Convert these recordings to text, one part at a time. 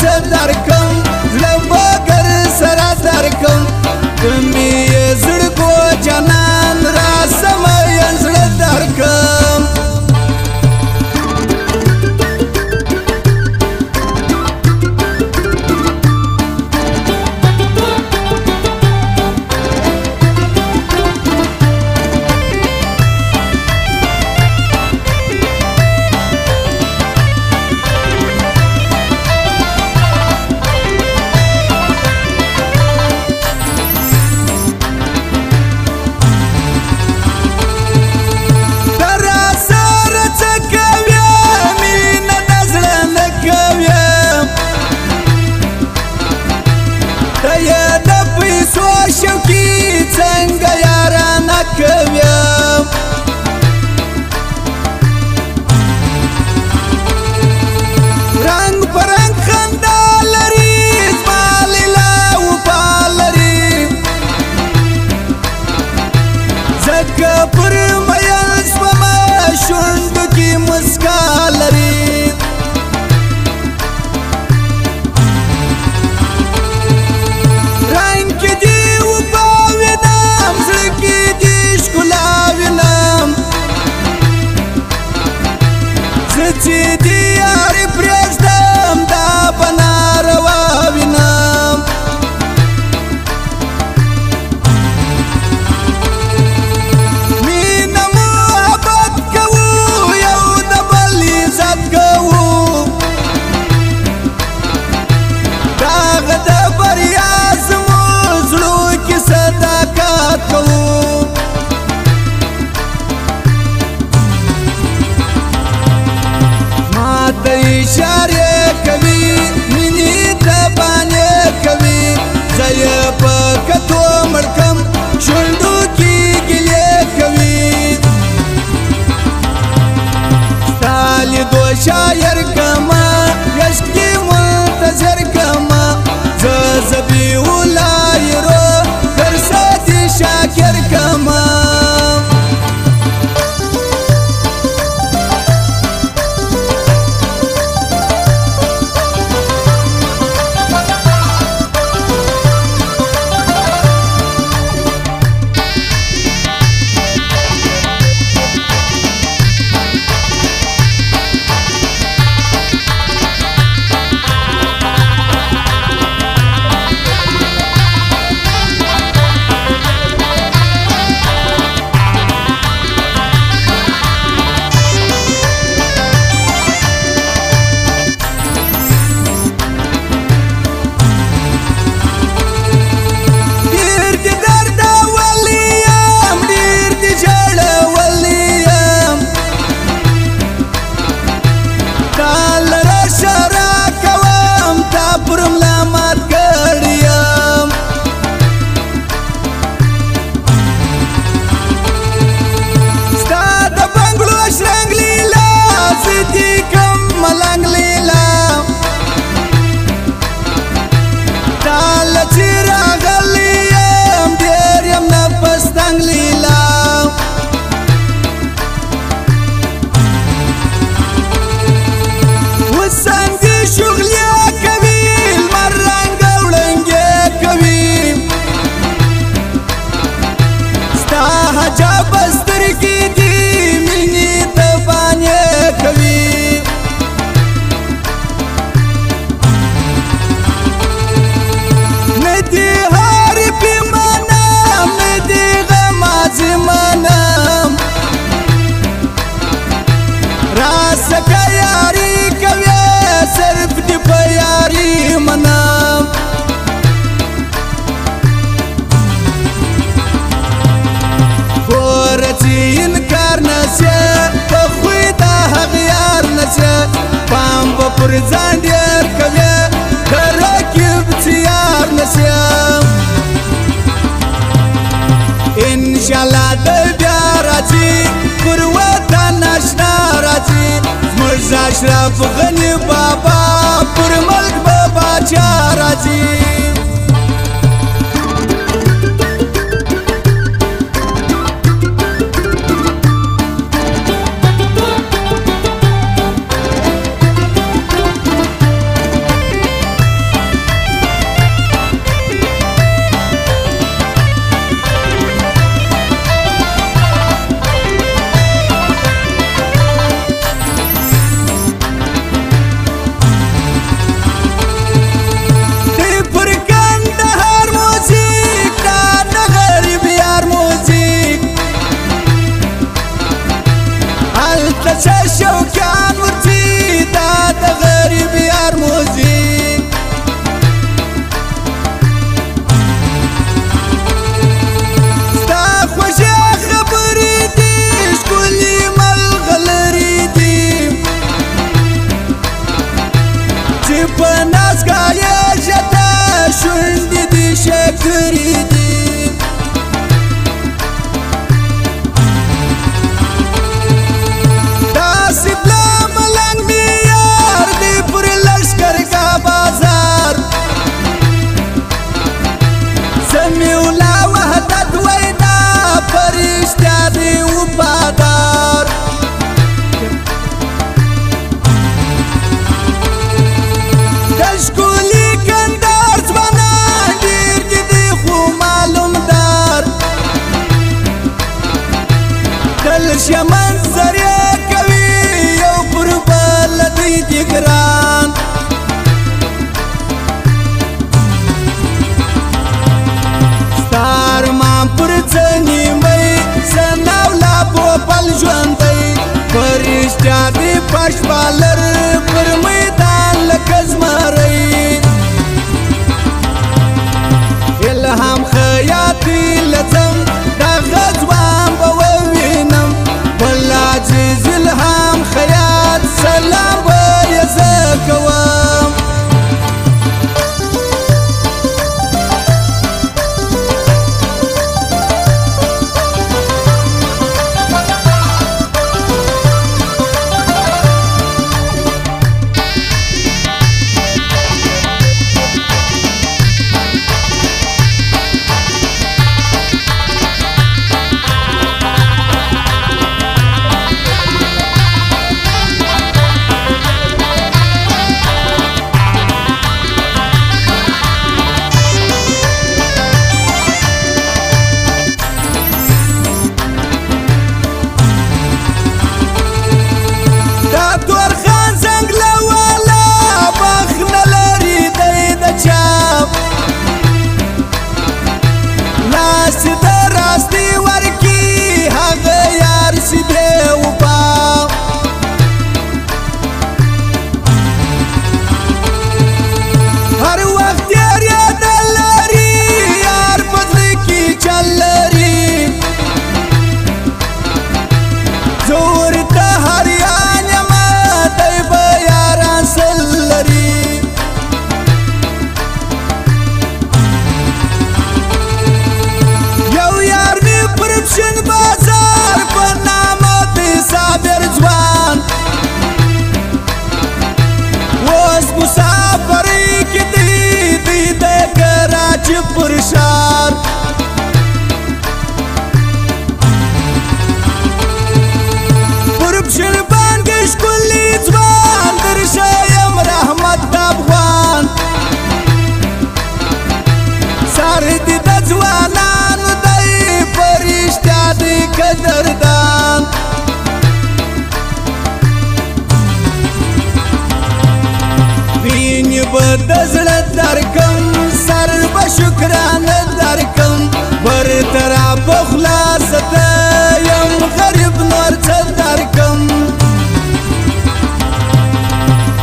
صدركم لبگر سرادركم کمی زړګو جنان را سمین زړه درکم شاعر کما یشکی منتظر کما زبی ولای رو درساتی شاکر کما پر ځان ډېر کوي د رقیب تیار نشم انشاءالله د بیا راځي پر وطن اشنا راځي زموږ اشرف غني بابا پر ملک به باچا راځي مسکایږه ته شونډې دې شکرې دي داسې بله ملنګ مې یار دی پر لښکرګاه بازار سمیع وحدت وینا فرشتیا دی وفادار د ښکلي کندهار ځوانان ډېر دي دی خو معلوم دار تل ښه منظرې کوي یو پر بل دوی دي ګران ارمان پر ځنې مې سناو لا پوپل ژوندی فرشتیا دې پشپالر پر میدان لکه زمری الهام خیاطي لڅم دغه ځوان به ووینم بل عزیز الهام خیاط سلام به یې زه کوم پرشار پر بشر باندې ښکلي ځوان درشه یم رحمت د افغان سر دې د ځوانانو دی فرشتیا دې قدردان وینې به د زړه درکم سر به شکرانه درکم برطرف خلاصته یم غریب نور څه درکم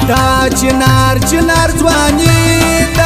دا چنار چنار ځواني د